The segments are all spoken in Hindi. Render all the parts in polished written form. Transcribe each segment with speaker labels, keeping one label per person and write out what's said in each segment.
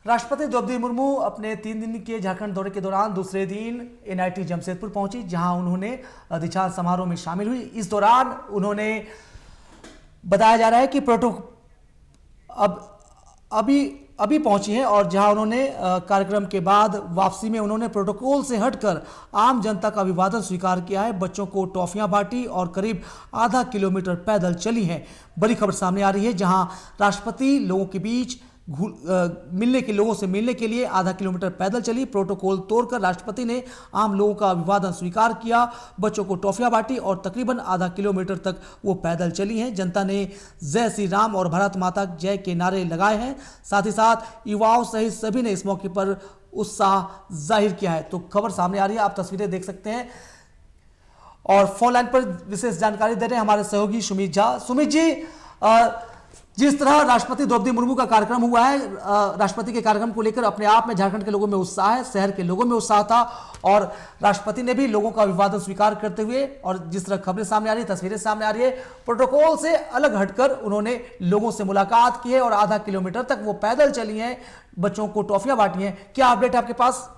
Speaker 1: राष्ट्रपति द्रौपदी मुर्मू अपने 3 दिन के झारखंड दौरे के दौरान दूसरे दिन एनआईटी जमशेदपुर पहुंची, जहां उन्होंने दीक्षांत समारोह में शामिल हुई। इस दौरान उन्होंने बताया जा रहा है कि अभी पहुंची हैं और जहां उन्होंने कार्यक्रम के बाद वापसी में उन्होंने प्रोटोकॉल से हटकर आम जनता का अभिवादन स्वीकार किया है। बच्चों को टॉफियां बांटी और करीब आधा किलोमीटर पैदल चली हैं। बड़ी खबर सामने आ रही है, जहां राष्ट्रपति लोगों के बीच लोगों से मिलने के लिए आधा किलोमीटर पैदल चली। प्रोटोकॉल तोड़कर राष्ट्रपति ने आम लोगों का अभिवादन स्वीकार किया, बच्चों को टॉफियां बांटी और तकरीबन आधा किलोमीटर तक वो पैदल चली हैं। जनता ने जय श्री राम और भारत माता जय के नारे लगाए हैं। साथ ही साथ युवाओं सहित सभी ने इस मौके पर उत्साह जाहिर किया है। तो खबर सामने आ रही है, आप तस्वीरें देख सकते हैं और फोन लाइन पर विशेष जानकारी दे रहे हैं हमारे सहयोगी सुमित झा। सुमित जी, जिस तरह राष्ट्रपति द्रौपदी मुर्मू का कार्यक्रम हुआ है, राष्ट्रपति के कार्यक्रम को लेकर अपने आप में झारखंड के लोगों में उत्साह है, शहर के लोगों में उत्साह था और राष्ट्रपति ने भी लोगों का अभिवादन स्वीकार करते हुए, और जिस तरह खबरें सामने आ रही है, तस्वीरें सामने आ रही है, प्रोटोकॉल से अलग हटकर उन्होंने लोगों से मुलाकात की है और आधा किलोमीटर तक वो पैदल चली हैं, बच्चों को टॉफियां बांटी हैं। क्या अपडेट है आपके पास?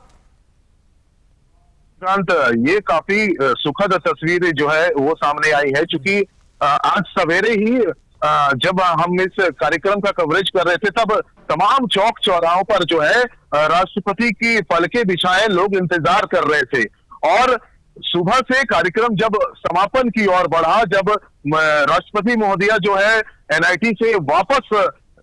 Speaker 2: ये काफी सुखद तस्वीर जो है वो सामने आई है, क्योंकि आज सवेरे ही जब हम इस कार्यक्रम का कवरेज कर रहे थे, तब तमाम चौक चौराहों पर जो है राष्ट्रपति की पलके बिछाए लोग इंतजार कर रहे थे। और सुबह से कार्यक्रम जब समापन की ओर बढ़ा, जब राष्ट्रपति महोदया जो है एनआईटी से वापस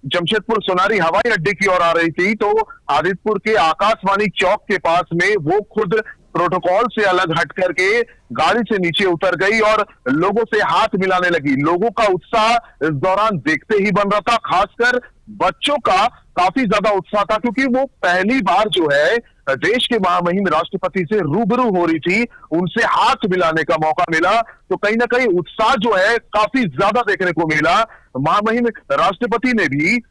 Speaker 2: जमशेदपुर सोनारी हवाई अड्डे की ओर आ रही थी, तो आदित्यपुर के आकाशवाणी चौक के पास में वो खुद प्रोटोकॉल से अलग हट करके गाड़ी से नीचे उतर गई और लोगों से हाथ मिलाने लगी। लोगों का उत्साह इस दौरान देखते ही बन रहा था, खासकर बच्चों का काफी ज्यादा उत्साह था, क्योंकि वो पहली बार जो है देश के महामहिम राष्ट्रपति से रूबरू हो रही थी, उनसे हाथ मिलाने का मौका मिला। तो कहीं ना कहीं उत्साह जो है काफी ज्यादा देखने को मिला। महामहिम राष्ट्रपति ने भी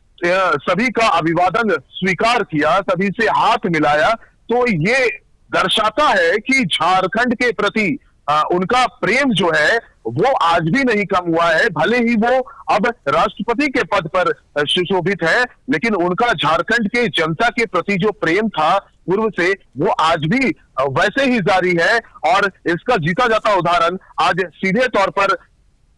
Speaker 2: सभी का अभिवादन स्वीकार किया, सभी से हाथ मिलाया। तो ये दर्शाता है कि झारखंड के प्रति उनका प्रेम जो है वो आज भी नहीं कम हुआ है। भले ही वो अब राष्ट्रपति के पद पर सुशोभित है, लेकिन उनका झारखंड के जनता के प्रति जो प्रेम था पूर्व से, वो आज भी वैसे ही जारी है। और इसका जीता जाता उदाहरण आज सीधे तौर पर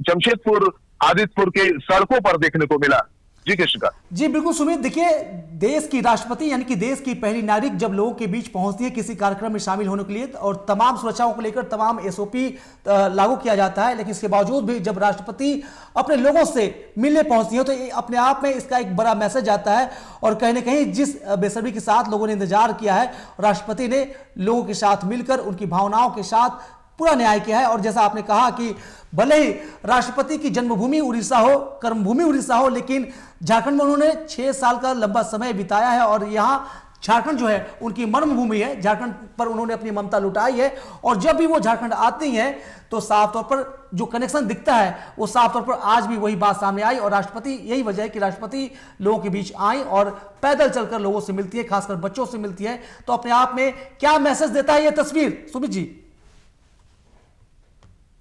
Speaker 2: जमशेदपुर आदित्यपुर के सड़कों पर देखने को मिला। जी कृष्णा
Speaker 1: जी, बिल्कुल सुमित। देखिए, देश की राष्ट्रपति यानी कि देश की पहली नागरिक जब लोगों के बीच पहुंचती है किसी कार्यक्रम में शामिल होने के लिए, और तमाम सुरक्षाओं को लेकर तमाम एसओपी लागू किया जाता है, लेकिन इसके बावजूद भी जब राष्ट्रपति अपने लोगों से मिलने पहुंचती है तो अपने आप में इसका एक बड़ा मैसेज आता है। और कहीं ना कहीं जिस बेसब्री के साथ लोगों ने इंतजार किया है, राष्ट्रपति ने लोगों के साथ मिलकर उनकी भावनाओं के साथ पूरा न्याय किया है। और जैसा आपने कहा कि भले ही राष्ट्रपति की जन्मभूमि उड़ीसा हो, कर्मभूमि उड़ीसा हो, लेकिन झारखंड में उन्होंने 6 साल का लंबा समय बिताया है और यहाँ झारखंड जो है उनकी मर्मभूमि है। झारखंड पर उन्होंने अपनी ममता लुटाई है और जब भी वो झारखंड आती हैं तो साफ तौर पर जो कनेक्शन दिखता है वो साफ तौर पर आज भी वही बात सामने आई। और राष्ट्रपति, यही वजह है कि राष्ट्रपति लोगों के बीच आई और पैदल चलकर लोगों से मिलती है, खासकर बच्चों से मिलती है। तो अपने आप में क्या मैसेज देता है ये तस्वीर, सुमित जी?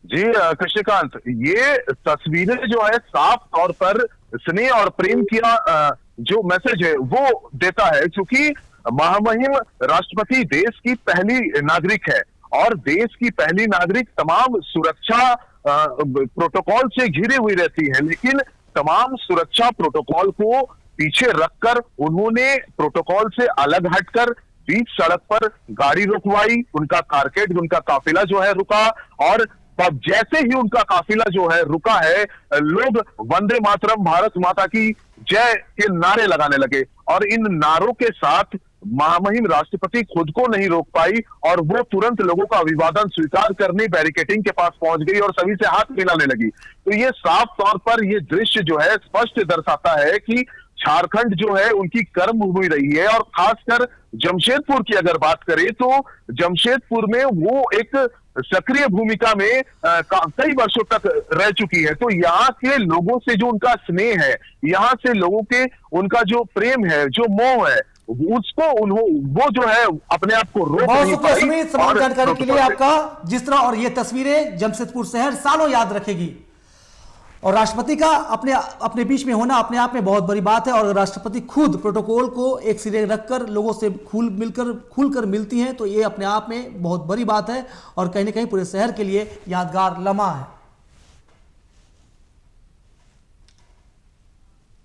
Speaker 2: जी कृष्णकांत, ये तस्वीरें जो है साफ तौर पर स्नेह और प्रेम का जो मैसेज है वो देता है, क्योंकि महामहिम राष्ट्रपति देश की पहली नागरिक है और देश की पहली नागरिक तमाम सुरक्षा प्रोटोकॉल से घिरी हुई रहती है, लेकिन तमाम सुरक्षा प्रोटोकॉल को पीछे रखकर उन्होंने प्रोटोकॉल से अलग हटकर बीच सड़क पर गाड़ी रुकवाई, उनका कारकेड, उनका काफिला जो है रुका। और तब जैसे ही उनका काफिला जो है रुका है, लोग वंदे मातरम, भारत माता की जय के नारे लगाने लगे। और इन नारों के साथ महामहिम राष्ट्रपति खुद को नहीं रोक पाई और वो तुरंत लोगों का अभिवादन स्वीकार करने बैरिकेडिंग के पास पहुंच गई और सभी से हाथ मिलाने लगी। तो ये साफ तौर पर ये दृश्य जो है स्पष्ट दर्शाता है कि झारखंड जो है उनकी कर्मभूमि रही है। और खासकर जमशेदपुर की अगर बात करें तो जमशेदपुर में वो एक सक्रिय भूमिका में कई वर्षों तक रह चुकी है। तो यहाँ के लोगों से जो उनका स्नेह है, यहाँ से लोगों के उनका जो प्रेम है, जो मोह है, उसको वो जो है अपने आप को रोक नहीं पाई।
Speaker 1: सुमित, तमाम जानकारी के लिए आपका। जिस तरह और ये तस्वीरें जमशेदपुर शहर सालों याद रखेगी। और राष्ट्रपति का अपने बीच में होना अपने आप में बहुत बड़ी बात है, और राष्ट्रपति खुद प्रोटोकॉल को एक सिरे रखकर लोगों से खुलकर मिलती हैं, तो ये अपने आप में बहुत बड़ी बात है और कहीं ना कहीं पूरे शहर के लिए यादगार लम्हा है।